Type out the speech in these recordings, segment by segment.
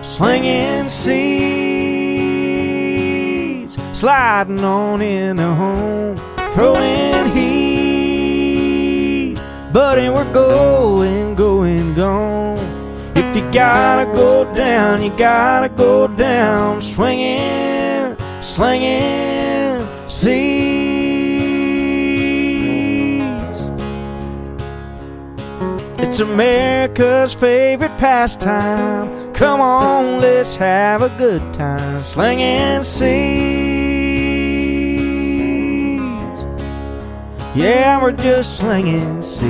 Slinging seeds, sliding on into home, throwing heat, buddy, we're going, gone. If you gotta go down, you gotta go down, swinging, slinging seeds. It's America's favorite pastime. Come on, let's have a good time, slinging seeds. Yeah, we're just slinging seeds.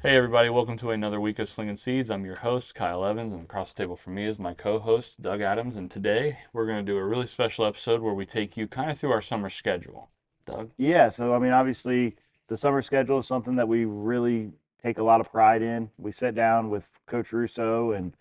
Hey everybody, welcome to another week of Slinging Seeds. I'm your host, Kyle Evans, and across the table from me is my co-host, Doug Adams, and today we're going to do a really special episode where we take you kind of through our summer schedule. Doug? Yeah, so I mean, obviously, the summer schedule is something that we really take a lot of pride in. We sit down with Coach Russo and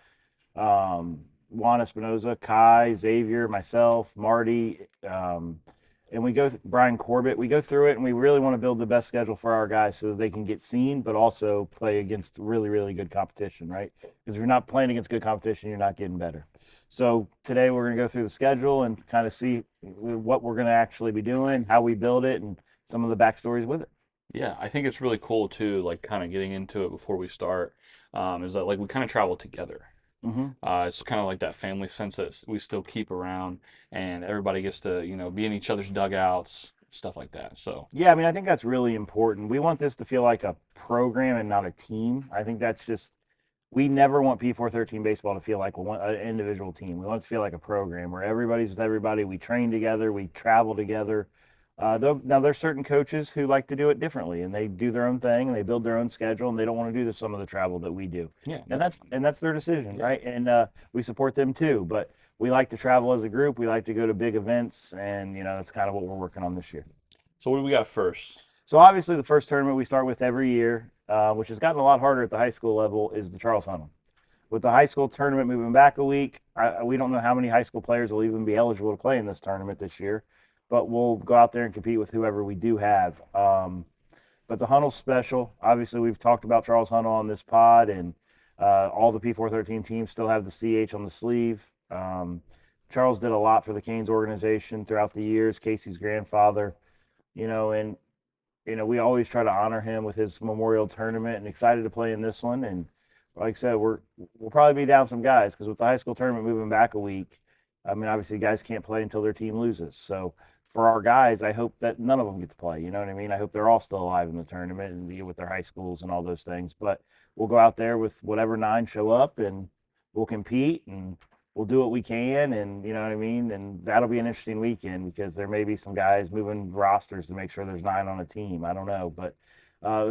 Juan Espinoza, Kai, Xavier, myself, Marty, and we go Brian Corbett. We go through it, and we really want to build the best schedule for our guys so that they can get seen, but also play against really, really good competition, right? Because if you're not playing against good competition, you're not getting better. So today we're going to go through the schedule and kind of see what we're going to actually be doing, how we build it, and some of the backstories with it. Yeah, I think it's really cool too, like kind of getting into it before we start, is that like we kind of travel together. Mm-hmm. It's kind of like that family sense that we still keep around, and everybody gets to, be in each other's dugouts, stuff like that. So Yeah, I mean, I think that's really important. We want this to feel like a program and not a team. I think that's just, we never want P413 baseball to feel like an individual team. We want it to feel like a program where everybody's with everybody. We train together, we travel together. Now, there's certain coaches who like to do it differently, and they do their own thing, and they build their own schedule, and they don't want to do some of the travel that we do. yeah, And that's their decision, right? And we support them too. But we like to travel as a group. We like to go to big events, and that's kind of what we're working on this year. So what do we got first? So obviously, the first tournament we start with every year, which has gotten a lot harder at the high school level, is the Charles Hunnell. With the high school tournament moving back a week, we don't know how many high school players will even be eligible to play in this tournament this year, but we'll go out there and compete with whoever we do have. But the Hunnell's special. Obviously, we've talked about Charles Hunnell on this pod, and all the P413 teams still have the CH on the sleeve. Charles did a lot for the Canes organization throughout the years, Casey's grandfather, and we always try to honor him with his memorial tournament, and excited to play in this one. And like I said, we'll probably be down some guys because with the high school tournament moving back a week, I mean, obviously guys can't play until their team loses. So for our guys, I hope that none of them get to play. You know what I mean? I hope they're all still alive in the tournament and with their high schools and all those things. But we'll go out there with whatever 9 show up, and we'll compete, and we'll do what we can, and you know what I mean? And that'll be an interesting weekend because there may be some guys moving rosters to make sure there's 9 on a team. I don't know. But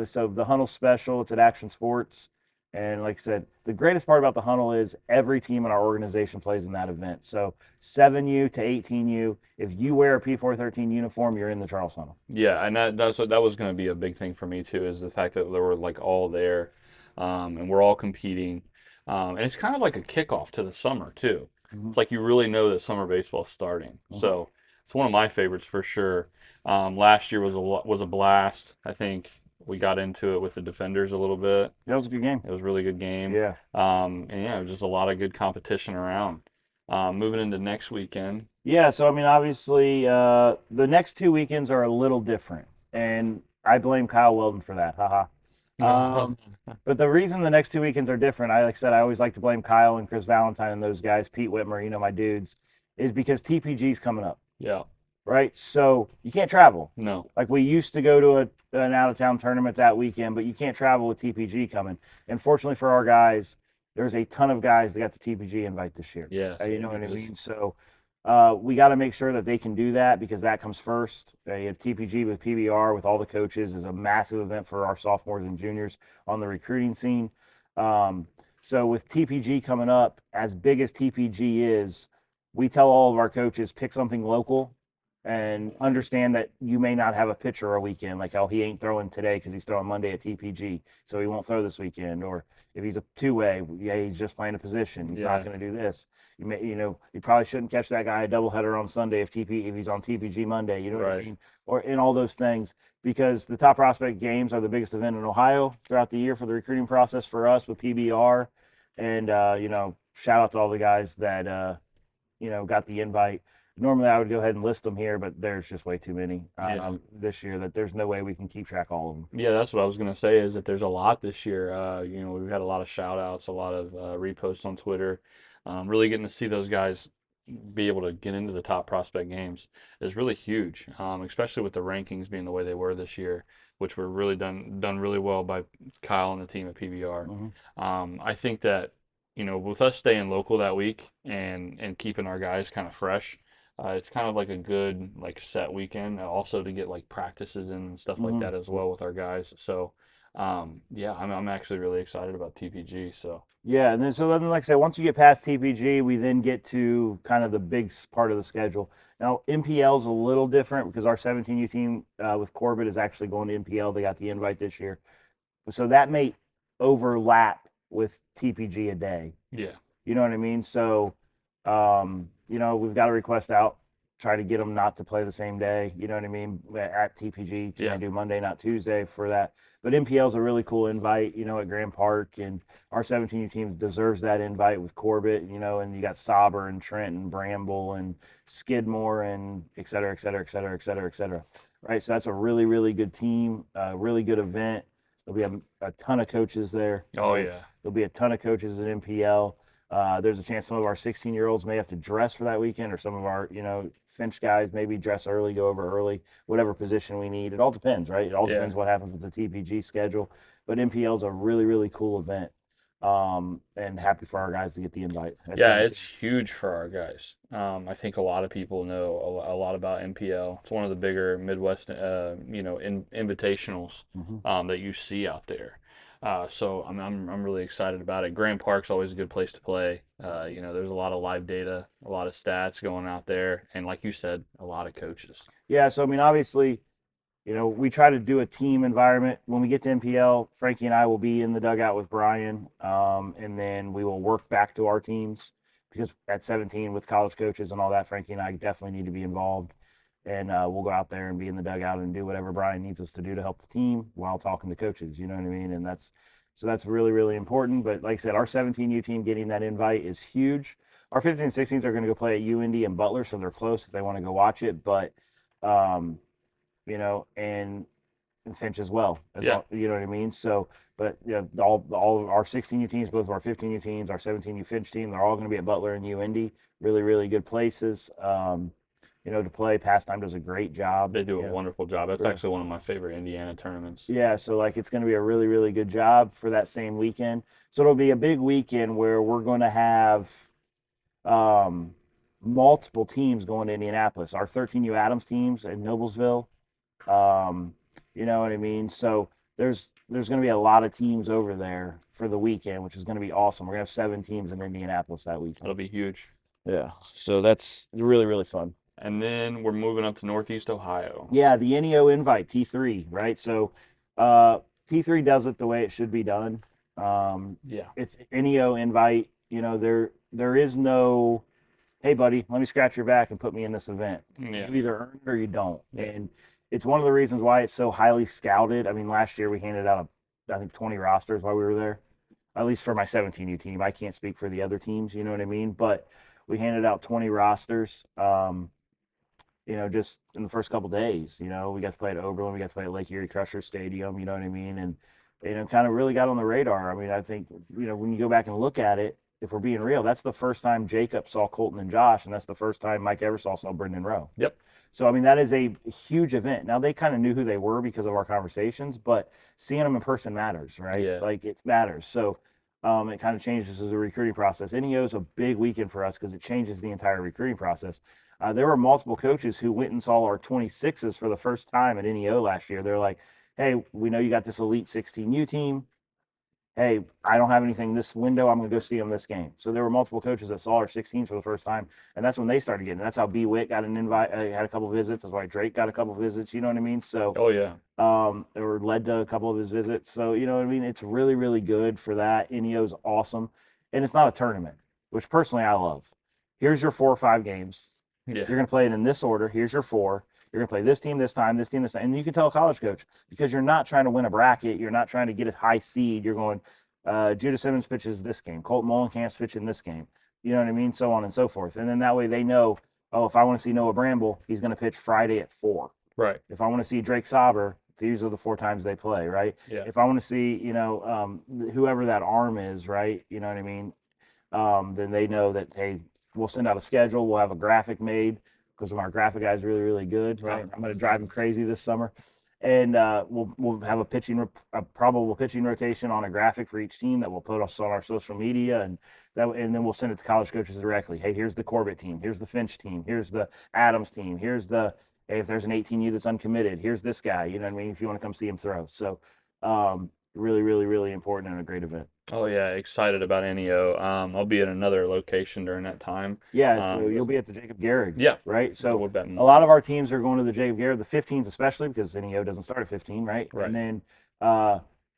so the Hunnell special, it's at Action Sports. And like I said, the greatest part about the Hunnell is every team in our organization plays in that event. So 7U to 18U, if you wear a P413 uniform, you're in the Charles Hunnell. Yeah, and that was going to be a big thing for me too, is the fact that they were like all there, and we're all competing, and it's kind of like a kickoff to the summer too. Mm-hmm. It's like you really know that summer baseball is starting. Mm-hmm. So it's one of my favorites for sure. Last year was a blast. I think we got into it with the defenders a little bit. That was a good game. It was a really good game. Yeah. And yeah, it was just a lot of good competition around. Moving into next weekend. Yeah, so I mean, obviously, the next 2 weekends are a little different, and I blame Kyle Weldon for that. Haha. But the reason the next 2 weekends are different, like I said, I always like to blame Kyle and Chris Valentine and those guys, Pete Whitmer, my dudes, is because TPG's coming up. Yeah. Right? So you can't travel. No. Like we used to go to an out-of-town tournament that weekend, but you can't travel with TPG coming. And fortunately for our guys, there's a ton of guys that got the TPG invite this year. Yeah. You know what I mean? So we got to make sure that they can do that because that comes first. You have TPG with PBR with all the coaches is a massive event for our sophomores and juniors on the recruiting scene. So with TPG coming up, as big as TPG is, we tell all of our coaches, pick something local and understand that you may not have a pitcher a weekend, like how he ain't throwing today because he's throwing Monday at TPG, so he won't throw this weekend. Or if he's a two-way, yeah, he's just playing a position. He's not going to do this. You probably shouldn't catch that guy a doubleheader on Sunday if he's on TPG Monday. You know what I Right. mean? Or in all those things, because the top prospect games are the biggest event in Ohio throughout the year for the recruiting process for us with PBR. And shout out to all the guys that got the invite. Normally, I would go ahead and list them here, but there's just way too many Yeah. this year that there's no way we can keep track of all of them. Yeah, that's what I was gonna say is that there's a lot this year. We've had a lot of shout outs, a lot of reposts on Twitter. Really getting to see those guys be able to get into the top prospect games is really huge, especially with the rankings being the way they were this year, which were really done really well by Kyle and the team at PBR. I think that with us staying local that week and keeping our guys kind of fresh, it's kind of like a good like set weekend, also to get like practices in and stuff like Mm-hmm. that as well with our guys. So yeah, I'm actually really excited about TPG. So Yeah, and then like I said, once you get past TPG, we then get to kind of the big part of the schedule. Now MPL is a little different because our 17U team with Corbett is actually going to MPL. They got the invite this year, so that may overlap with TPG a day. yeah, You know what I mean? So, we've got a request out, try to get them not to play the same day. You know what I mean? At TPG, can yeah, they do Monday, not Tuesday for that? But MPL is a really cool invite, at Grand Park, and our 17U team deserves that invite with Corbett, and you got Sauber and Trent and Bramble and Skidmore and et cetera, et cetera, et cetera, et cetera, et cetera. Right. So that's a really, really good team, really good event. There'll be a ton of coaches there. oh yeah, There'll be a ton of coaches at MPL. There's a chance some of our 16-year-olds may have to dress for that weekend, or some of our, Finch guys maybe dress early, go over early, whatever position we need. It all depends, right? It all yeah. depends what happens with the TPG schedule. But MPL is a really, really cool event, and happy for our guys to get the invite. That's Yeah, gonna be it's huge for our guys. I think a lot of people know a lot about MPL. It's one of the bigger Midwest, invitationals mm-hmm. that you see out there. So I'm really excited about it. Grand Park's always a good place to play. There's a lot of live data, a lot of stats going out there, and like you said, a lot of coaches. Yeah. So I mean, obviously, we try to do a team environment. When we get to MPL, Frankie and I will be in the dugout with Brian, and then we will work back to our teams because at 17 with college coaches and all that, Frankie and I definitely need to be involved. And we'll go out there and be in the dugout and do whatever Brian needs us to do to help the team while talking to coaches. You know what I mean? And that's really, really important. But like I said, our 17U team getting that invite is huge. Our 15 and 16s are going to go play at UND and Butler, so they're close if they want to go watch it. But um, and Finch as well. Yeah. You know what I mean? So, but all of our 16U teams, both of our 15U teams, our 17U Finch team, they're all going to be at Butler and UND. Really, really good places. To play. Pastime does a great job. They do a wonderful job. That's Yeah. actually one of my favorite Indiana tournaments. Yeah, so like it's going to be a really, really good job for that same weekend. So it'll be a big weekend where we're going to have um, multiple teams going to Indianapolis. Our 13U Adams teams in Noblesville. You know what I mean? So there's going to be a lot of teams over there for the weekend, which is going to be awesome. We're going to have 7 teams in Indianapolis that weekend. That'll be huge. Yeah, so that's really, really fun. And then we're moving up to Northeast Ohio. Yeah, the NEO invite, T3, right? So T3 does it the way it should be done. Yeah. It's NEO invite. There is no, hey, buddy, let me scratch your back and put me in this event. Yeah. You either earn it or you don't. Yeah. And it's one of the reasons why it's so highly scouted. I mean, last year we handed out, I think, 20 rosters while we were there, at least for my 17U team. I can't speak for the other teams, you know what I mean? But we handed out 20 rosters. Just in the first couple days, we got to play at Oberlin, we got to play at Lake Erie Crusher Stadium, you know what I mean? And, kind of really got on the radar. I mean, I think, when you go back and look at it, if we're being real, that's the first time Jacob saw Colton and Josh, and that's the first time Mike Eversole saw Brendan Rowe. Yep. So, I mean, that is a huge event. Now, they kind of knew who they were because of our conversations, but seeing them in person matters, right? Yeah. Like, it matters. So, it kind of changes as a recruiting process. NEO is a big weekend for us because it changes the entire recruiting process. There were multiple coaches who went and saw our 26s for the first time at NEO last year. They're like, hey, we know you got this elite 16U team. hey, I don't have anything this window. I'm going to go see them this game. So there were multiple coaches that saw our 16s for the first time, and that's when they started getting. That's how B. Witt got an invite, had a couple visits. That's why Drake got a couple visits. You know what I mean? So, Oh yeah. or led to a couple of his visits. So you know what I mean? It's really, really good for that. NEO's awesome, and it's not a tournament, which personally I love. Here's your 4 or 5 games. Yeah. You're going to play it in this order. Here's your 4. You're going to play this team this time, this team this time. And you can tell a college coach because you're not trying to win a bracket. You're not trying to get a high seed. You're going, Judah Simmons pitches this game. Colton Molenkamp's pitching this game. You know what I mean? So on and so forth. And then that way they know, oh, if I want to see Noah Bramble, he's going to pitch Friday at 4. Right. If I want to see Drake Sauber, these are the 4 times they play, right? Yeah. If I want to see, whoever that arm is, right? You know what I mean? Then they know that, hey, we'll send out a schedule. We'll have a graphic made because our graphic guy is really, really good, right? I'm going to drive him crazy this summer. And we'll have a probable pitching rotation on a graphic for each team that we'll put us on our social media, and then we'll send it to college coaches directly. Hey, here's the Corbett team. Here's the Finch team. Here's the Adams team. Here's hey, if there's an 18U that's uncommitted, here's this guy. You know what I mean? If you want to come see him throw. So really, really, really important and a great event. Oh yeah, excited about NEO. I'll be at another location during that time. Yeah, you'll be at the Jacob Garrig. Yeah. Right. So What about a lot of our teams are going to the Jacob Garrig, the 15s especially because NEO doesn't start at 15, right? Right. And then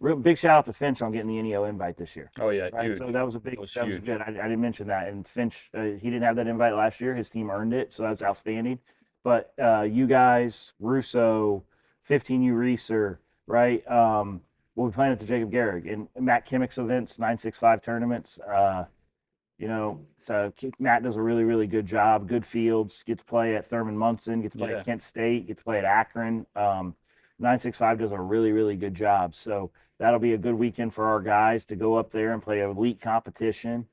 real big shout out to Finch on getting the NEO invite this year. Oh yeah, Right. huge. So that was a big. was That was huge. good. I didn't mention that. And Finch, he didn't have that invite last year. His team earned it, so that's outstanding. But you guys, Russo, 15U Reeser, right? We'll be playing at the Jacob Garrig and Matt Kimmick's events, 965 tournaments. So Matt does a really, really good job. Good fields. Get to play at Thurman Munson. Get to play Yeah. at Kent State. Get to play at Akron. 965 does a really, really good job. So that'll be a good weekend for our guys to go up there and play elite competition,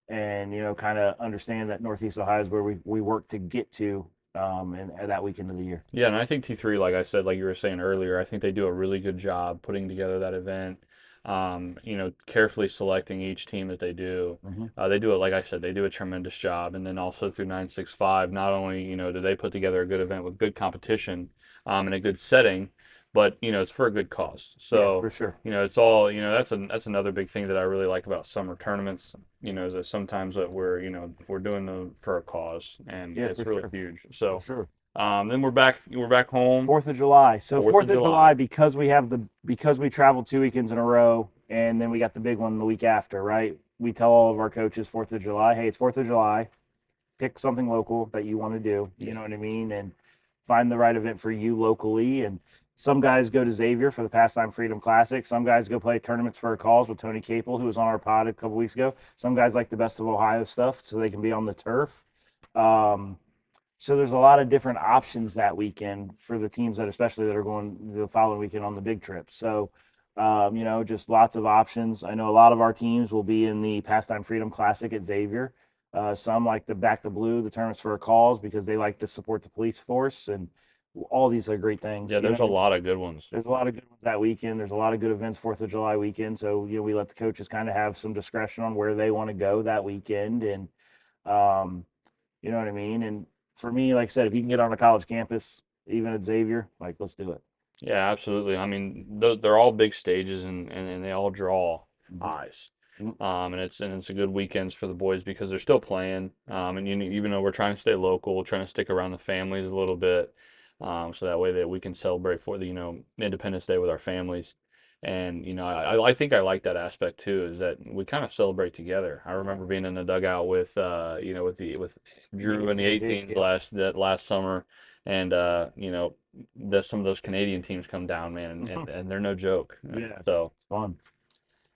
and kind of understand that Northeast Ohio is where we work to get to, and at that weekend of the year. Yeah, and I think T3, like I said, like you were saying earlier, I think they do a really good job putting together that event. Carefully selecting each team that they do. They do it, like I said, they do a tremendous job. And then also through 965, not only, do they put together a good event with good competition, and a good setting, but, it's for a good cause. So, Yeah, for sure. it's all, that's another big thing that I really like about summer tournaments, is that sometimes that we're doing them for a cause, and Yeah, it's for really sure. huge. So, For sure. then we're back home. 4th of July. So 4th 4th of of July. July, because we traveled 2 weekends in a row, and then we got the big one the week after, right? We tell all of our coaches 4th of July, hey, it's 4th of July. Pick something local that you want to do. You know what I mean? And find the right event for you locally. And some guys go to Xavier for the Pastime Freedom Classic. Some guys go play tournaments for a cause with Tony Capel, who was on our pod a couple weeks ago. Some guys like the Best of Ohio stuff so they can be on the turf. So there's a lot of different options that weekend for the teams that are going the following weekend on the big trip. So, just lots of options. I know a lot of our teams will be in the Pastime Freedom Classic at Xavier. Some like the Back to Blue, the tournaments for a cause, because they like to support the police force, and all these are great things. Yeah, there's a lot of good ones. There's a lot of good ones that weekend. There's a lot of good events 4th of July weekend. So, we let the coaches kind of have some discretion on where they want to go that weekend. And, you know what I mean? And for me, like I said, if you can get on a college campus, even at Xavier, like, let's do it. Yeah, absolutely. I mean, they're all big stages, and they all draw eyes. And it's a good weekends for the boys because they're still playing. And even though we're trying to stay local, we're trying to stick around the families a little bit, so that way that we can celebrate for the Independence Day with our families. And I think I like that aspect too, is that we kind of celebrate together. I remember being in the dugout with with Drew and the 18s last summer, and some of those Canadian teams come down, man, and they're no joke. Yeah. So It's fun.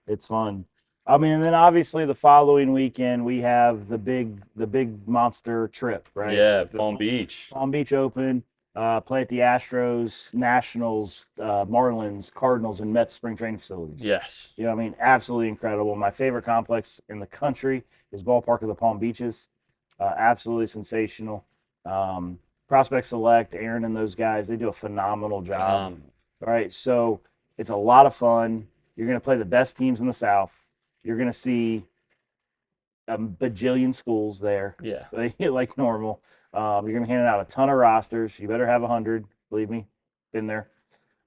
It's fun. I mean, and then obviously the following weekend we have the big monster trip, right? yeah, The Palm Beach. Palm Beach Open, play at the Astros, Nationals, Marlins, Cardinals, and Mets spring training facilities. Yes. You know what I mean? Absolutely incredible. My favorite complex in the country is Ballpark of the Palm Beaches. Absolutely sensational. Prospect Select, Aaron and those guys, they do a phenomenal job. All right, so it's a lot of fun. You're going to play the best teams in the South. You're going to see a bajillion schools there, Yeah. like normal. You're going to hand out a ton of rosters. You better have 100. Believe me, been there,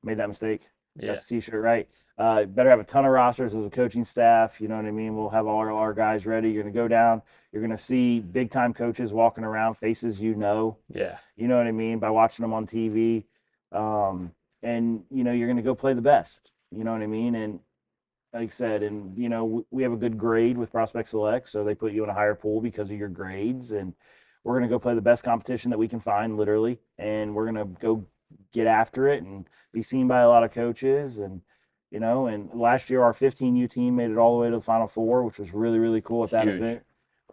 made that mistake. Yeah. Got the T-shirt right. Better have a ton of rosters as a coaching staff. You know what I mean? We'll have all our guys ready. You're going to go down. You're going to see big time coaches walking around, faces you know. Yeah. You know what I mean? By watching them on TV. And, you're going to go play the best. You know what I mean? And like I said, and, we have a good grade with Prospect Select. So they put you in a higher pool because of your grades. And we're going to go play the best competition that we can find, literally. And we're going to go get after it and be seen by a lot of coaches. And last year our 15U team made it all the way to the Final Four, which was really, really cool at that Huge. event,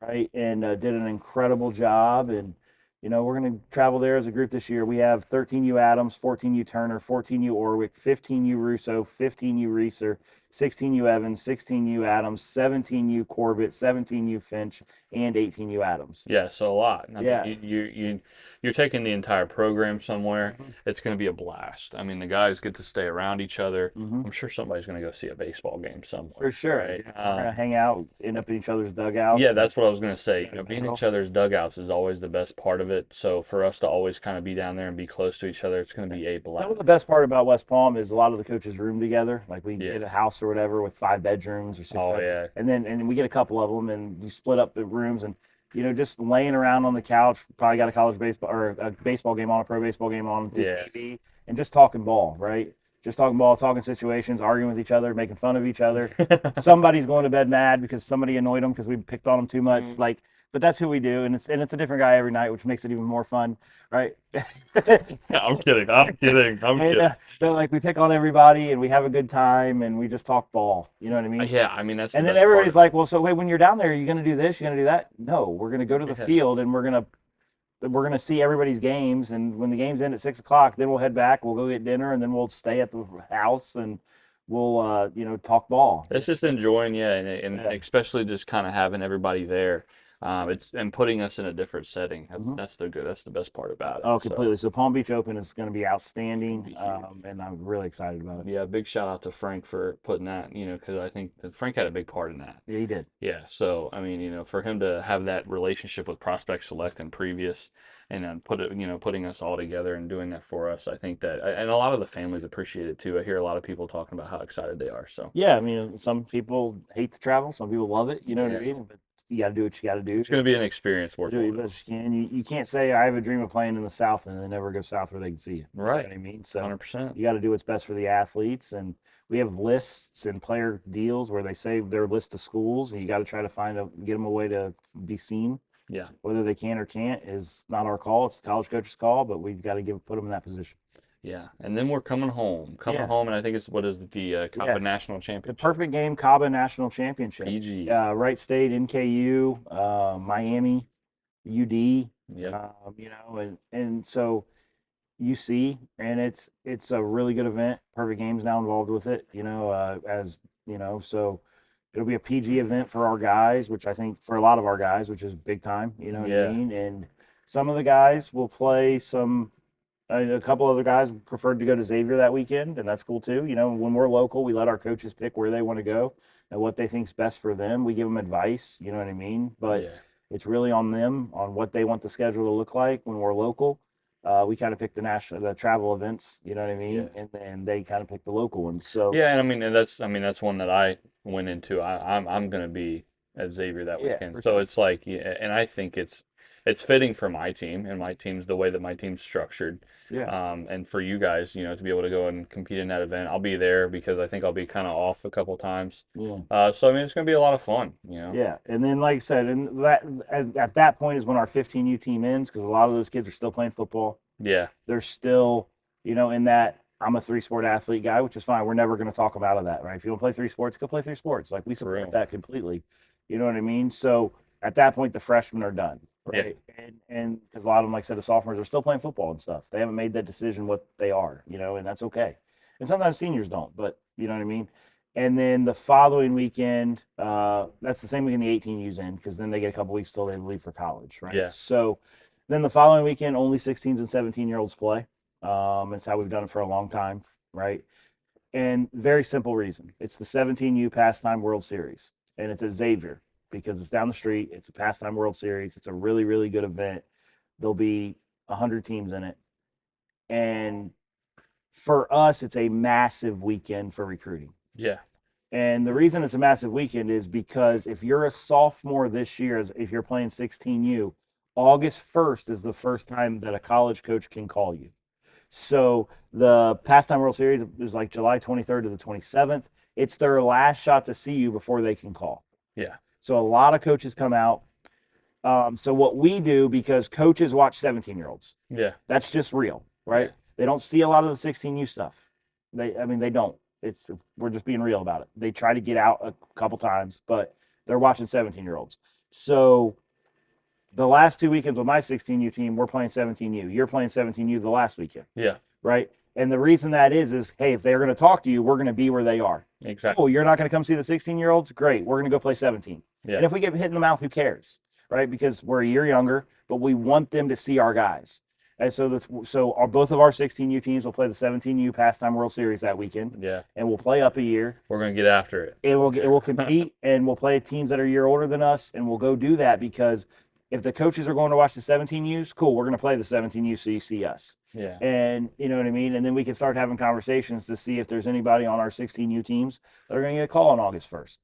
right? And did an incredible job. And we're going to travel there as a group this year. We have 13U Adams, 14U Turner, 14U Orwick, 15U Russo, 15U Reeser, 16U Evans, 16U Adams, 17U Corbett, 17U Finch, and 18U Adams. Yeah, so a lot. I Yeah. mean, you're taking the entire program somewhere. Mhm. It's going to be a blast. I mean, the guys get to stay around each other. Mhm. I'm sure somebody's going to go see a baseball game somewhere. For sure. Right? We're going to hang out, end up in each other's dugouts. Yeah, that's what I was going to say. Try to Being in battle. each other's dugouts is always the best part of it. So for us to always kind of be down there and be close to each other, it's going to be a blast. The best part about West Palm is a lot of the coaches room together. Like we Yeah. get a house or whatever with 5 bedrooms or 6 Oh, bedrooms. yeah. And then we get a couple of them and you split up the rooms and just laying around on the couch, probably got a college baseball or a baseball game on, a pro baseball game on Yeah. TV, and just talking ball, right? Just talking ball, talking situations, arguing with each other, making fun of each other. Somebody's going to bed mad because somebody annoyed them because we picked on them too much. Mhm. But that's who we do, and it's a different guy every night, which makes it even more fun, right? I'm kidding. I'm kidding. I'm And kidding. so we pick on everybody and we have a good time and we just talk ball. You know what I mean? Yeah, I mean, that's the And then best part everybody's of it. like, well, so wait, when you're down there, are you going to do this? You're going to do that? No, we're going to go to the Yeah. field and we're gonna see everybody's games. And when the games end at 6 o'clock, then we'll head back. We'll go get dinner and then we'll stay at the house and we'll talk ball. It's just enjoying, yeah, and Yeah. especially just kind of having everybody there. It's and putting us in a different setting. Mhm. That's the best part about it. Oh, So, completely. So Palm Beach Open is going to be outstanding, Be huge. and I'm really excited about it. yeah, big shout out to Frank for putting that, because I think that Frank had a big part in that. Yeah, he did. Yeah, so I mean, for him to have that relationship with Prospect Select and previous, and then putting us all together and doing that for us, I think that, and a lot of the families appreciate it too. I hear a lot of people talking about how excited they are. So Yeah, I mean, some people hate to travel, some people love it. You know what I Yeah. mean? But you got to do what you got to do. it's going to be an experience worth Do it. it best you can. You can't say I have a dream of playing in the South and then never go south where they can see you. You know Right. what I mean? So 100%. you got to do what's best for the athletes. And we have lists and player deals where they save their list of schools, and you got to try to get them a way to be seen. Yeah. Whether they can or can't is not our call. It's the college coach's call, but we've got to put them in that position. Yeah, and then we're coming home. Yeah. And I think it's what is it, the Copa Yeah. National The Championship? perfect game, Cabo National Championship. PG. Wright State, NKU, Miami, UD. Yep. And so UC, and it's a really good event. Perfect Game's now involved with it. So it'll be a PG event for our guys, which I think for a lot of our guys, which is big time. You know what Yeah. I mean? And some of the guys will play some. A couple other guys preferred to go to Xavier that weekend, and that's cool too. When we're local, we let our coaches pick where they want to go and what they think's best for them. We give them advice, you know what I mean? But Yeah. it's really on them on what they want the schedule to look like when we're local. We kind of pick the travel events, you know what I mean, Yeah. and then they kind of pick the local ones. So Yeah, and that's one that I went into. I'm gonna be at Xavier that Yeah, weekend. for So sure. it's like, yeah, and I think it's fitting for my team, and my team's the way that my team's structured. yeah, And for you guys, to be able to go and compete in that event, I'll be there because I think I'll be kind of off a couple times. yeah. So I mean, it's gonna be a lot of fun. Yeah, and then like I said, and that at that point is when our 15U team ends because a lot of those kids are still playing football. Yeah. They're still, in that I'm a 3-sport athlete guy, which is fine. We're never going to talk them out of that, right? If you want to play 3 sports, go play 3 sports. Like we support real. that completely. You know what I mean? So at that point, the freshmen are done, Yeah. right? And because a lot of them, like I said, the sophomores are still playing football and stuff. They haven't made that decision what they are, and that's okay. And sometimes seniors don't, but you know what I mean? And then the following weekend, that's the same weekend the 18U's in, because then they get a couple weeks till they leave for college, right? Yeah. So then the following weekend, only 16s and 17-year-olds play. It's how we've done it for a long time, right? And very simple reason. It's the 17U Pastime World Series, and it's at Xavier because it's down the street. It's a Pastime World Series. It's a really, really good event. There'll be 100 teams in it. And For us, it's a massive weekend for recruiting. Yeah. And the reason it's a massive weekend is because if you're a sophomore this year, if you're playing 16U, August 1st is the first time that a college coach can call you. So the Pastime World Series is like July 23rd to the 27th. It's their last shot to see you before they can call. Yeah. So a lot of coaches come out. So what we do, because coaches watch 17-year-olds, Yeah. that's just real, right? Yeah. They don't see a lot of the 16U stuff. They don't. We're just being real about it. They try to get out a couple times, but they're watching 17-year-olds. So the last 2 weekends with my 16U team, we're playing 17U. You're playing 17U the last weekend, Yeah. right? And the reason that is, hey, if they're going to talk to you, we're going to be where they are. Exactly. Oh, you're not going to come see the 16-year-olds? Great. We're going to go play 17. Yeah. And if we get hit in the mouth, who cares, right? Because we're a year younger, but we want them to see our guys. And so both of our 16U teams will play the 17U Pastime World Series that weekend. Yeah. And we'll play up a year. We're going to get after it. It will compete, and we'll play teams that are a year older than us, and we'll go do that because if the coaches are going to watch the 17Us, cool, we're going to play the 17U so you see us. Yeah. And you know what I mean? And then we can start having conversations to see if there's anybody on our 16U teams that are going to get a call on August 1st.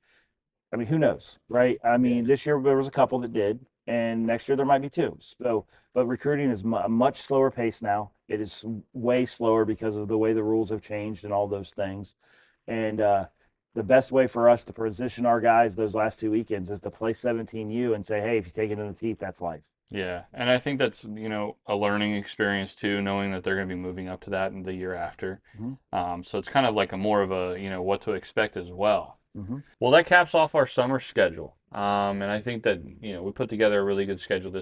I mean, who knows, right? I mean, this year there was a couple that did, and next year there might be two. So, but recruiting is a much slower pace now. It is way slower because of the way the rules have changed and all those things. And the best way for us to position our guys those last 2 weekends is to play 17U and say, hey, if you take it in the teeth, that's life. Yeah, and I think that's, a learning experience too, knowing that they're going to be moving up to that in the year after. So it's kind of like a more of a, what to expect as well. Well, that caps off our summer schedule. And I think that, we put together a really good schedule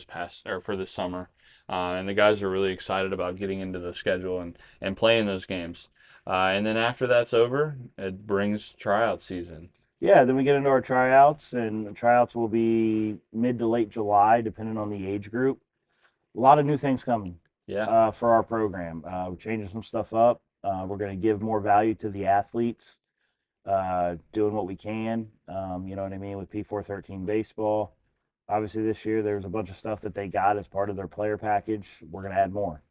for this summer. And the guys are really excited about getting into the schedule and playing those games. And then after that's over, it brings tryout season. Yeah, then we get into our tryouts, and the tryouts will be mid to late July, depending on the age group. A lot of new things coming Yeah. for our program. We're changing some stuff up. We're going to give more value to the athletes, doing what we can, you know what I mean, with P413 baseball. Obviously, this year there's a bunch of stuff that they got as part of their player package. We're going to add more.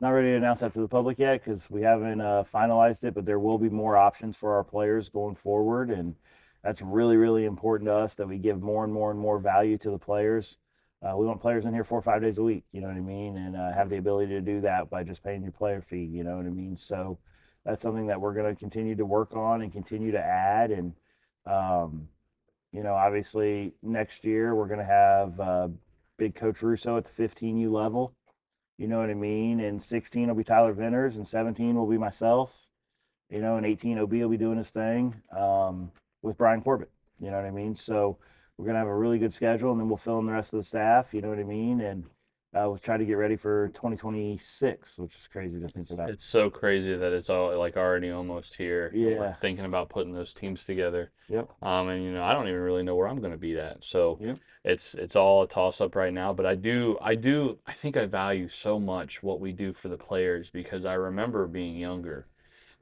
Not ready to announce that to the public yet because we haven't finalized it, but there will be more options for our players going forward. And that's really, really important to us that we give more and more and more value to the players. We want players in here 4 or 5 days a week, you know what I mean? And have the ability to do that by just paying your player fee, you know what I mean? So that's something that we're going to continue to work on and continue to add. And, obviously next year we're going to have big Coach Russo at the 15U level. You know what I mean? And 16 will be Tyler Venters, and 17 will be myself. And 18 OB will be doing his thing with Brian Corbett. You know what I mean? So we're gonna have a really good schedule, and then we'll fill in the rest of the staff. You know what I mean? And we'll try to get ready for 2026, which is crazy to think about. It's so crazy that it's all like already almost here. Yeah. We're thinking about putting those teams together. Yep. And I don't even really know where I'm going to be at. So Yep. it's all a toss up right now. But I think I value so much what we do for the players because I remember being younger,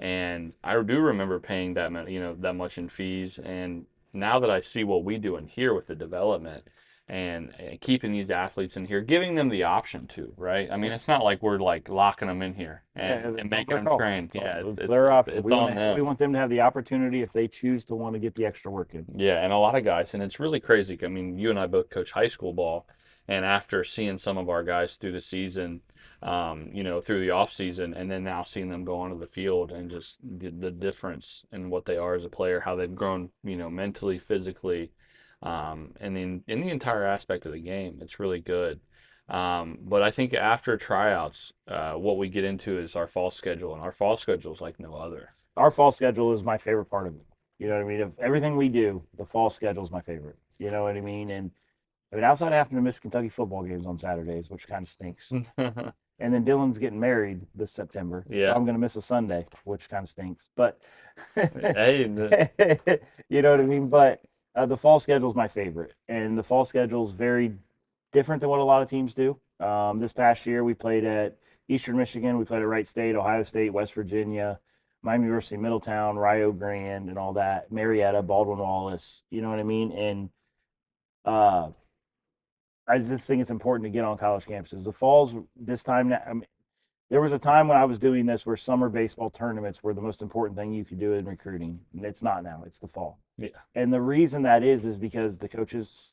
and I do remember paying that much in fees. And now that I see what we do in here with the development and keeping these athletes in here, giving them the option to, right? I mean, it's not like we're like locking them in here and making them train. It's their option. It's We on them. want them to have the opportunity if they choose to want to get the extra work in. Yeah, and a lot of guys, and it's really crazy. I mean, you and I both coach high school ball, and after seeing some of our guys through the season, through the off season, and then now seeing them go onto the field and just the difference in what they are as a player, how they've grown, mentally, physically, and in the entire aspect of the game, it's really good. But I think after tryouts, what we get into is our fall schedule, and our fall schedule is like no other. Our fall schedule is my favorite part of it. You know what I mean? Of everything we do, the fall schedule is my favorite. You know what I mean? And outside of having to miss Kentucky football games on Saturdays, which kind of stinks. And then Dylan's getting married this September. Yeah. So I'm going to miss a Sunday, which kind of stinks. But Hey, you know what I mean? But the fall schedule is my favorite. And the fall schedule is very different than what a lot of teams do. This past year, we played at Eastern Michigan. We played at Wright State, Ohio State, West Virginia, Miami University, Middletown, Rio Grande, and all that. Marietta, Baldwin Wallace. You know what I mean? And I just think it's important to get on college campuses. The falls this time now, There was a time when I was doing this where summer baseball tournaments were the most important thing you could do in recruiting. And it's not now, it's the fall. Yeah. And the reason that is because the coaches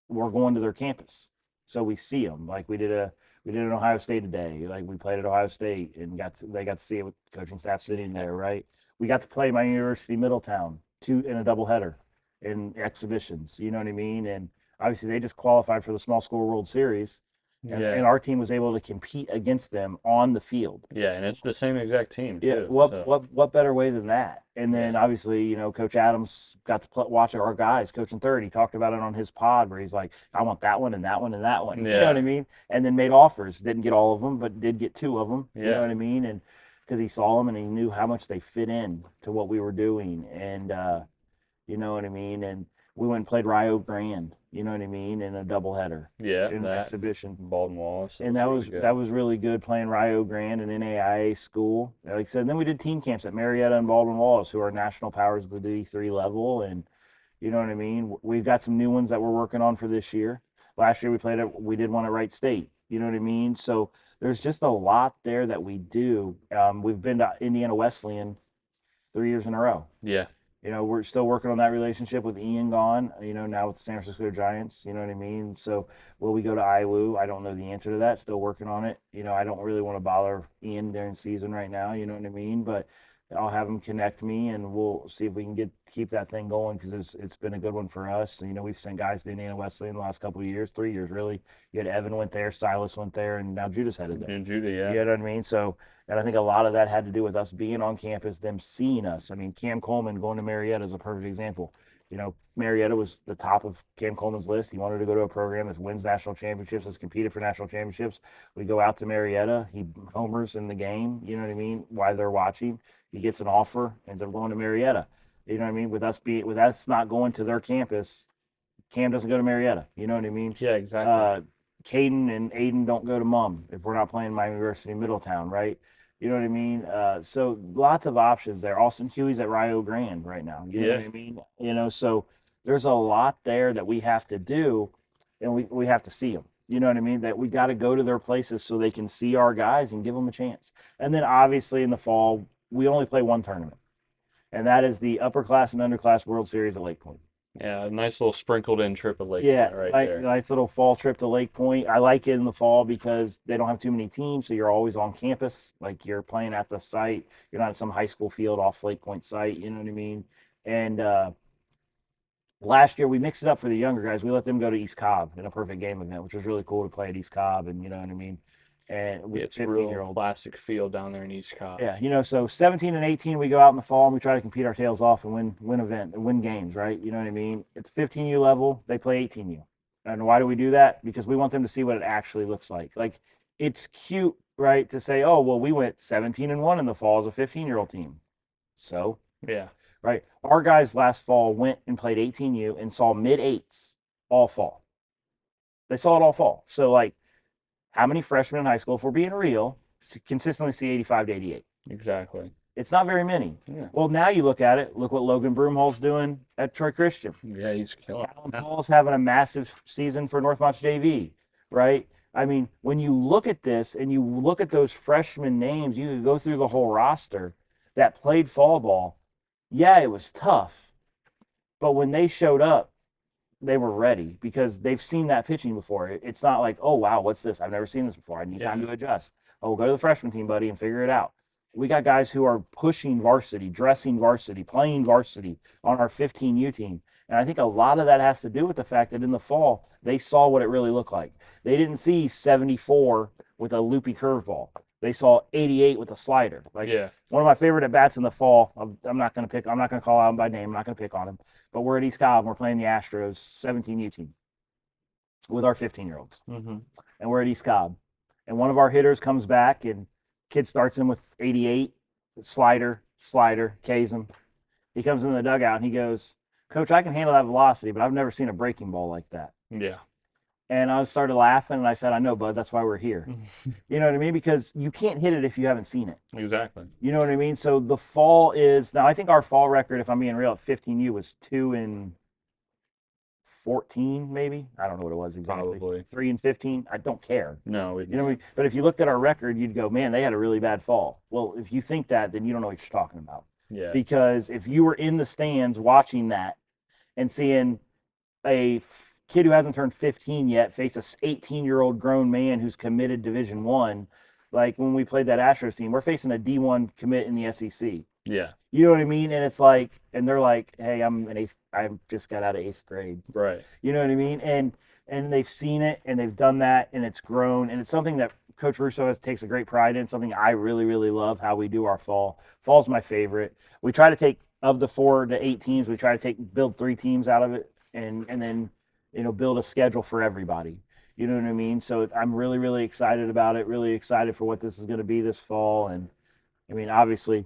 were going to their campus. So we see them. Like we did an Ohio State today. Like we played at Ohio State and they got to see it with the coaching staff sitting there, right? We got to play my University Middletown in a doubleheader in exhibitions. You know what I mean? And obviously they just qualified for the Small School World Series. And our team was able to compete against them on the field. Yeah, and it's the same exact team too. Yeah, what better way than that? And then obviously, you know, Coach Adams got to watch our guys coaching third. He talked about it on his pod where he's like, "I want that one and that one and that one." Yeah. You know what I mean? And then made offers. Didn't get all of them, but did get 2 of them. You know what I mean? And because he saw them and he knew how much they fit in to what we were doing, and you know what I mean? And we went and played Rio Grande, you know what I mean, in a doubleheader. Yeah, in an that exhibition. Baldwin Wallace. And that was really good playing Rio Grande, an NAIA school. Like I said, and then we did team camps at Marietta and Baldwin Wallace, who are national powers at the D3 level. And you know what I mean? We've got some new ones that we're working on for this year. Last year we did one at Wright State. You know what I mean? So there's just a lot there that we do. We've been to Indiana Wesleyan 3 years in a row. Yeah. You know, we're still working on that relationship with Ian gone, you know, now with the San Francisco Giants, you know what I mean? So will we go to IWU? I don't know the answer to that. Still working on it. You know, I don't really want to bother Ian during season right now, you know what I mean? But I'll have him connect me and we'll see if we can keep that thing going because it's been a good one for us. You know, we've sent guys to Indiana Wesleyan the last couple of years, 3 years really. You had Evan went there, Silas went there, and now Judah's headed there. And Judah, yeah. You know what I mean? So, and I think a lot of that had to do with us being on campus, them seeing us. I mean, Cam Coleman going to Marietta is a perfect example. You know, Marietta was the top of Cam Coleman's list. He wanted to go to a program that wins national championships, has competed for national championships. We go out to Marietta. He homers in the game, you know what I mean, while they're watching. He gets an offer, ends up going to Marietta. You know what I mean? With us not going to their campus, Cam doesn't go to Marietta. You know what I mean? Yeah, exactly. Caden and Aiden don't go to MUM if we're not playing my University Middletown, right? You know what I mean? So lots of options there. Austin Huey's at Rio Grande right now. You know what I mean? You know, so there's a lot there that we have to do, and we have to see them. You know what I mean? That we got to go to their places so they can see our guys and give them a chance. And then obviously in the fall, we only play one tournament, and that is the upper class and underclass World Series at Lake Point. Yeah, a nice little sprinkled in trip at Lake Yeah, Point right there. nice little fall trip to Lake Point. I like it in the fall because they don't have too many teams, so you're always on campus. Like you're playing at the site. You're not at some high school field off Lake Point site. You know what I mean? And last year we mixed it up for the younger guys. We let them go to East Cobb in a perfect game event, which was really cool to play at East Cobb. And you know what I mean? And with It's a real classic field down there in East Cobb. Yeah, you know, so 17 and 18, we go out in the fall and we try to compete our tails off and win games, right? You know what I mean? It's 15U level, they play 18U. And why do we do that? Because we want them to see what it actually looks like. Like, it's cute, right, to say, oh, well, we went 17 and 1 in the fall as a 15-year-old team. So, yeah, right. Our guys last fall went and played 18U and saw mid-8s all fall. They saw it all fall. So, like, how many freshmen in high school, if we're being real, consistently see 85 to 88? exactly. It's not very many. Yeah. Well, now you look at it. Look what Logan Broomhall's doing at Troy Christian. Yeah, he's killing Alan it. Paul's having a massive season for Northmont's JV, right? I mean, when you look at this and you look at those freshman names, you could go through the whole roster that played fall ball. Yeah, it was tough. But when they showed up, they were ready because they've seen that pitching before. It's not like, oh, wow, what's this? I've never seen this before. I need time to adjust. Oh, we'll go to the freshman team, buddy, and figure it out. We got guys who are pushing varsity, dressing varsity, playing varsity on our 15U team. And I think a lot of that has to do with the fact that in the fall, they saw what it really looked like. They didn't see 74 with a loopy curveball. They saw 88 with a slider. Like one of my favorite at bats in the fall. I'm not going to call out him by name. I'm not going to pick on him. But we're at East Cobb. And we're playing the Astros 17U team with our 15-year-olds. Mm-hmm. And we're at East Cobb. And one of our hitters comes back and kid starts in with 88, slider, K.E.M. him. He comes in the dugout and he goes, Coach, I can handle that velocity, but I've never seen a breaking ball like that. Yeah. And I started laughing and I said, I know, bud, that's why we're here. You know what I mean? Because you can't hit it if you haven't seen it. Exactly. You know what I mean? So the fall is, now I think our fall record, if I'm being real, at 15U was 2-4 14, maybe. I don't know what it was exactly. Probably. 3-15. I don't care. No, You know, but if you looked at our record, you'd go, man, they had a really bad fall. Well, if you think that, then you don't know what you're talking about. yeah, Because if you were in the stands watching that and seeing a kid who hasn't turned 15 yet face a 18-year-old grown man who's committed Division One, like when we played that Astros team, we're facing a D1 commit in the SEC. yeah, You know what I mean? And it's like, and they're like, hey, I just got out of 8th grade. right. You know what I mean? And they've seen it and they've done that and it's grown and it's something that Coach Russo takes a great pride in. Something I really, really love how we do our fall. Fall's my favorite. We try to take of the 4 to 8 teams. We try to build 3 teams out of it and then build a schedule for everybody. You know what I mean? So I'm really, really excited about it. Really excited for what this is going to be this fall. And I mean, obviously,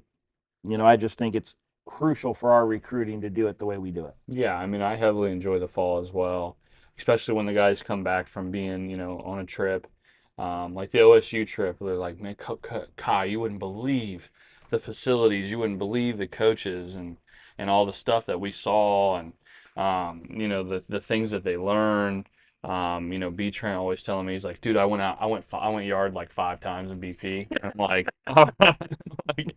I just think it's crucial for our recruiting to do it the way we do it. Yeah, I mean, I heavily enjoy the fall as well, especially when the guys come back from being, on a trip, like the OSU trip. They're like, man, Kai, you wouldn't believe the facilities, you wouldn't believe the coaches and all the stuff that we saw and, the things that they learned. B Trent always telling me, he's like, dude, I went yard like 5 times in BP. And I'm like, all right.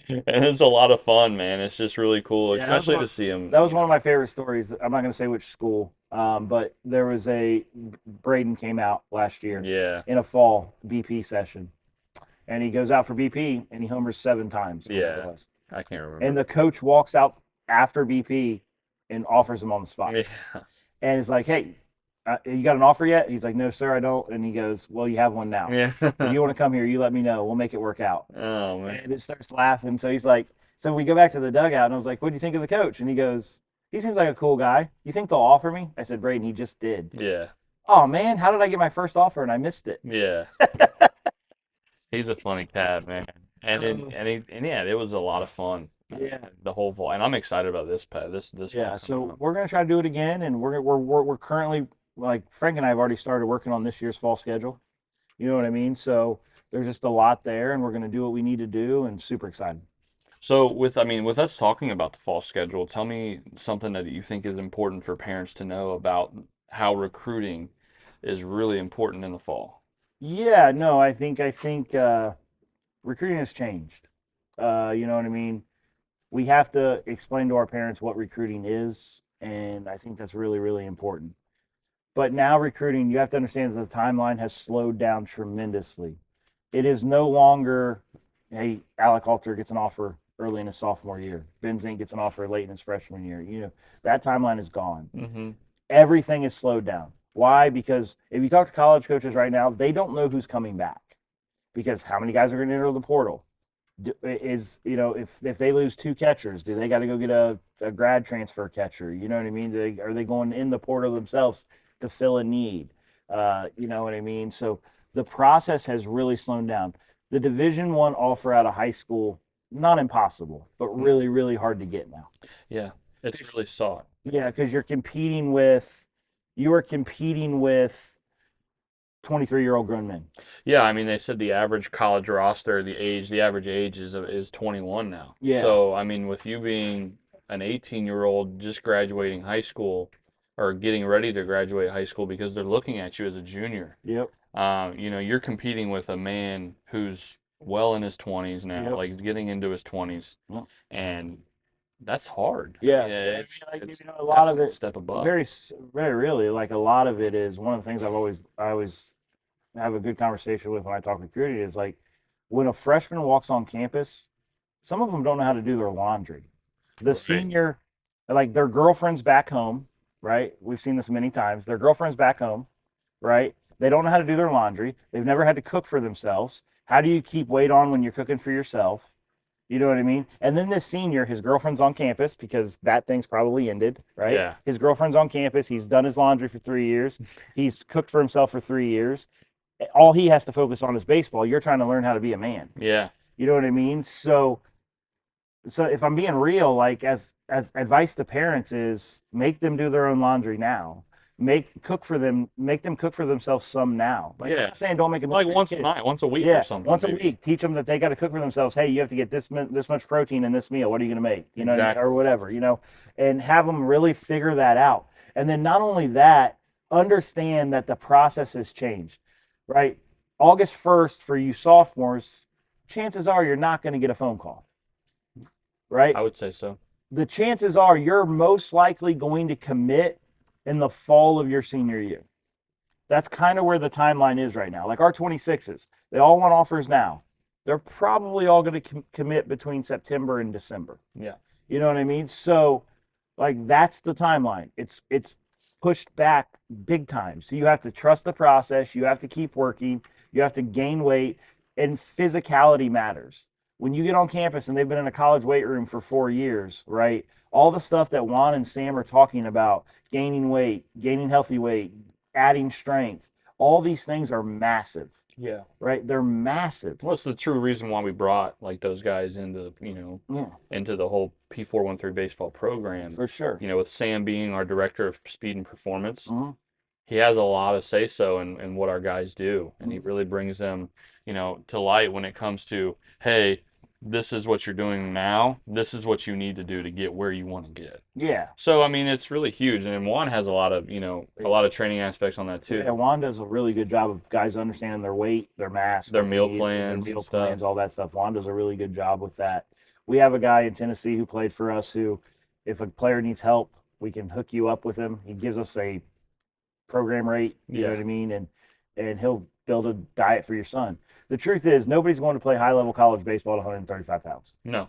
And it's a lot of fun, man. It's just really cool, Yeah, especially to see him. That was one of my favorite stories. I'm not going to say which school, but there was Braden came out last year Yeah, in a fall BP session. And he goes out for BP and he homers 7 times. yeah, I can't remember. And the coach walks out after BP and offers him on the spot. Yeah, And it's like, hey, you got an offer yet? He's like, no, sir, I don't. And he goes, well, you have one now. yeah. If you want to come here, you let me know. We'll make it work out. Oh man. And it starts laughing. So he's like, so we go back to the dugout and I was like, what do you think of the coach? And he goes, he seems like a cool guy. You think they'll offer me? I said, Braden, he just did. Yeah, Oh man, how did I get my first offer and I missed it? yeah. He's a funny cat, man. And yeah, it was a lot of fun. Yeah. The whole fall, and I'm excited about this Yeah, fall so coming up. we're gonna try to do it again, and we're currently, like, Frank and I have already started working on this year's fall schedule. You know what I mean? So there's just a lot there, and we're gonna do what we need to do, and super excited. So with us talking about the fall schedule, tell me something that you think is important for parents to know about how recruiting is really important in the fall. Yeah, no, I think recruiting has changed. You know what I mean? We have to explain to our parents what recruiting is, and I think that's really, really important. But now recruiting, you have to understand that the timeline has slowed down tremendously. It is no longer, hey, Alec Halter gets an offer early in his sophomore year. Ben Zink gets an offer late in his freshman year. That timeline is gone. Mm-hmm. Everything is slowed down. Why? Because if you talk to college coaches right now, they don't know who's coming back. Because how many guys are going to enter the portal? If they lose 2 catchers, do they got to go get a grad transfer catcher? You know what I mean? Are they going in the portal themselves to fill a need? You know what I mean? So the process has really slowed down. The Division One offer out of high school, not impossible, but really, really hard to get now. Yeah, it's really sought. Yeah, because you are competing with 23-year-old grown men. Yeah, I mean, they said the average college roster, the average age is 21 now. Yeah. So, I mean, with you being an 18-year-old just graduating high school or getting ready to graduate high school because they're looking at you as a junior. Yep. You're competing with a man who's well in his 20s now, Yep. like getting into his 20s, Yep. and that's hard. Yeah. It's a lot of definitely a it, step above. very, very really, like a lot of it is one of the things I always have a good conversation with when I talk recruiting is like when a freshman walks on campus, some of them don't know how to do their laundry. The Right. senior, like their girlfriend's back home, right? We've seen this many times. Their girlfriend's back home, right? They don't know how to do their laundry. They've never had to cook for themselves. How do you keep weight on when you're cooking for yourself? You know what I mean? And then this senior, his girlfriend's on campus because that thing's probably ended, right? Yeah. His girlfriend's on campus. He's done his laundry for 3 years. He's cooked for himself for 3 years. All he has to focus on is baseball. You're trying to learn how to be a man. Yeah. You know what I mean? So if I'm being real, like as advice to parents is make them do their own laundry now. Make them cook for themselves some now. Like, I'm Yeah. not saying don't make them Like once a night, once a week yeah, or something. once a maybe. week. Teach them that they got to cook for themselves. Hey, you have to get this much protein in this meal. What are you going to make? You know, Exactly. or whatever. And have them really figure that out. And then not only that, understand that the process has changed, right? August 1st for you sophomores, chances are you're not going to get a phone call, right? I would say so. The chances are you're most likely going to commit in the fall of your senior year. That's kind of where the timeline is right now. Like our 26s, they all want offers now. They're probably all going to commit between September and December. Yeah. You know what I mean? So, like, that's the timeline. It's pushed back big time. So you have to trust the process. You have to keep working. You have to gain weight, and physicality matters. When you get on campus and they've been in a college weight room for 4 years, right? All the stuff that Juan and Sam are talking about, gaining weight, gaining healthy weight, adding strength, all these things are massive. Yeah. Right? They're massive. Well, it's the true reason why we brought like those guys into, into the whole P413 baseball program. For sure. With Sam being our director of speed and performance, Mm-hmm. he has a lot of say so in what our guys do. And he really brings them, to light when it comes to, hey, this is what you're doing now. This is what you need to do to get where you want to get. Yeah. So, I mean, it's really huge. And Juan has a lot of training aspects on that too. Yeah, Juan does a really good job of guys understanding their weight, their mass, their what they meal need, plans, their meal and plans, stuff. all that stuff. Juan does a really good job with that. We have a guy in Tennessee who played for us who, if a player needs help, we can hook you up with him. He gives us a program rate, you know what I mean? And he'll build a diet for your son. The truth is, nobody's going to play high-level college baseball at 135 pounds. No.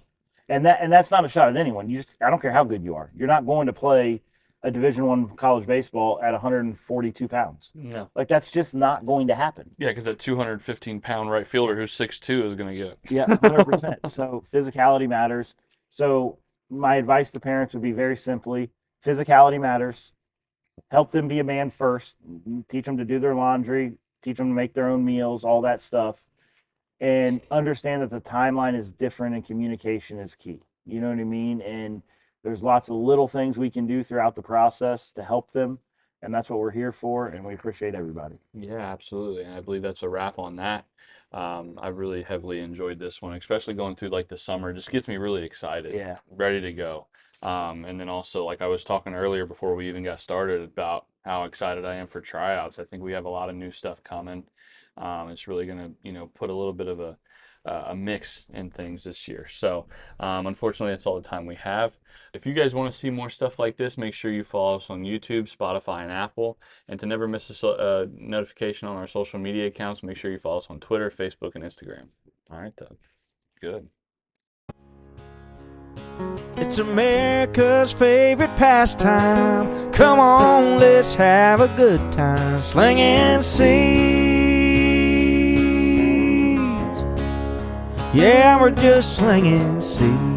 And that's not a shot at anyone. I don't care how good you are. You're not going to play a Division I college baseball at 142 pounds. No. Like, that's just not going to happen. Yeah, because that 215-pound right fielder who's 6'2" is going to get. Yeah, 100%. So physicality matters. So my advice to parents would be very simply, physicality matters. Help them be a man first. Teach them to do their laundry. Teach them to make their own meals, all that stuff. And understand that the timeline is different and communication is key. You know what I mean? And there's lots of little things we can do throughout the process to help them. And that's what we're here for. And we appreciate everybody. Yeah, absolutely. And I believe that's a wrap on that. I really heavily enjoyed this one, especially going through like the summer. It just gets me really excited. Yeah. Ready to go. And then also, like I was talking earlier before we even got started about how excited I am for tryouts. I think we have a lot of new stuff coming. It's really going to, put a little bit of a mix in things this year. So, unfortunately, that's all the time we have. If you guys want to see more stuff like this, make sure you follow us on YouTube, Spotify, and Apple. And to never miss a notification on our social media accounts, make sure you follow us on Twitter, Facebook, and Instagram. All right, Doug. Good. It's America's favorite pastime. Come on, let's have a good time. Slinging seeds. Yeah, we're just slinging seeds.